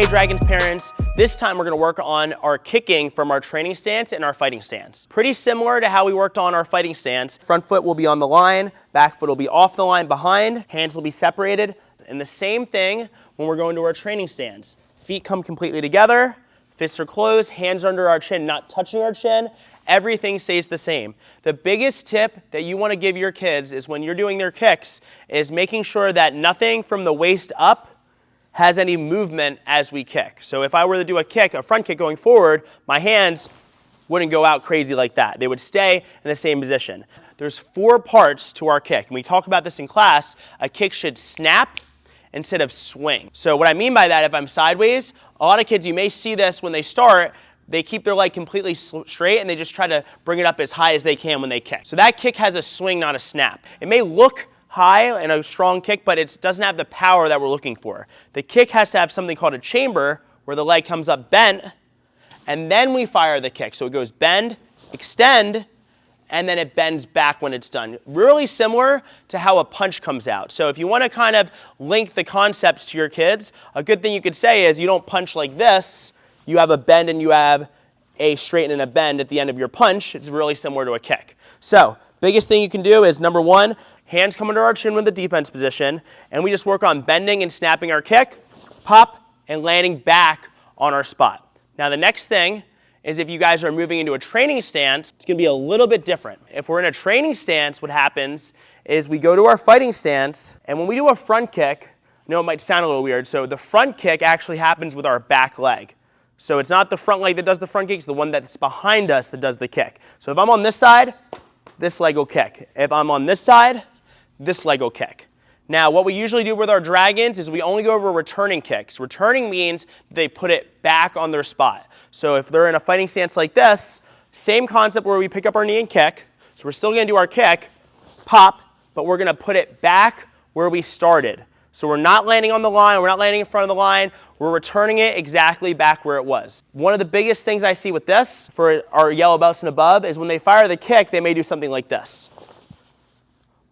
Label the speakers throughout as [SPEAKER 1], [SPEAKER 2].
[SPEAKER 1] Dragons parents. This time we're going to work on our kicking from our training stance and our fighting stance. Pretty similar to how we worked on our fighting stance. Front foot will be on the line, back foot will be off the line behind, hands will be separated. And the same thing when we're going to our training stance. Feet come completely together, fists are closed, hands under our chin, not touching our chin. Everything stays the same. The biggest tip that you want to give your kids is when you're doing their kicks is making sure that nothing from the waist up has any movement as we kick. So if I were to do a kick, a front kick going forward, my hands wouldn't go out crazy like that. They would stay in the same position. There's 4 parts to our kick. And we talk about this in class. A kick should snap instead of swing. So what I mean by that, if I'm sideways, a lot of kids, you may see this when they start, they keep their leg completely straight and they just try to bring it up as high as they can when they kick. So that kick has a swing, not a snap. It may look high and a strong kick, but it doesn't have the power that we're looking for. The kick has to have something called a chamber where the leg comes up bent and then we fire the kick. So it goes bend, extend, and then it bends back when it's done. Really similar to how a punch comes out. So if you want to kind of link the concepts to your kids, a good thing you could say is you don't punch like this. You have a bend and you have a straighten and a bend at the end of your punch. It's really similar to a kick. So biggest thing you can do is number 1, hands come under our chin with the defense position, and we just work on bending and snapping our kick, pop, and landing back on our spot. Now the next thing is if you guys are moving into a training stance, it's going to be a little bit different. If we're in a training stance, what happens is we go to our fighting stance, and when we do a front kick, I know it might sound a little weird, so the front kick actually happens with our back leg. So it's not the front leg that does the front kick, it's the one that's behind us that does the kick. So if I'm on this side, this leg will kick. If I'm on this side, this leg will kick. Now, what we usually do with our dragons is we only go over returning kicks. Returning means they put it back on their spot. So if they're in a fighting stance like this, same concept where we pick up our knee and kick. So we're still going to do our kick, pop, but we're going to put it back where we started. So we're not landing on the line, we're not landing in front of the line, we're returning it exactly back where it was. One of the biggest things I see with this for our yellow belts and above is when they fire the kick, they may do something like this,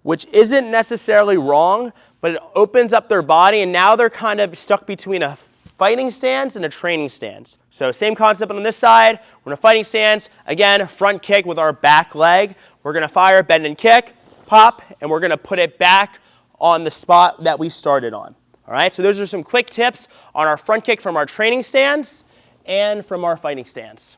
[SPEAKER 1] which isn't necessarily wrong, but it opens up their body and now they're kind of stuck between a fighting stance and a training stance. So same concept on this side, we're in a fighting stance, again, front kick with our back leg, we're gonna fire, bend and kick, pop, and we're gonna put it back on the spot that we started on. All right, so those are some quick tips on our front kick from our training stance and from our fighting stance.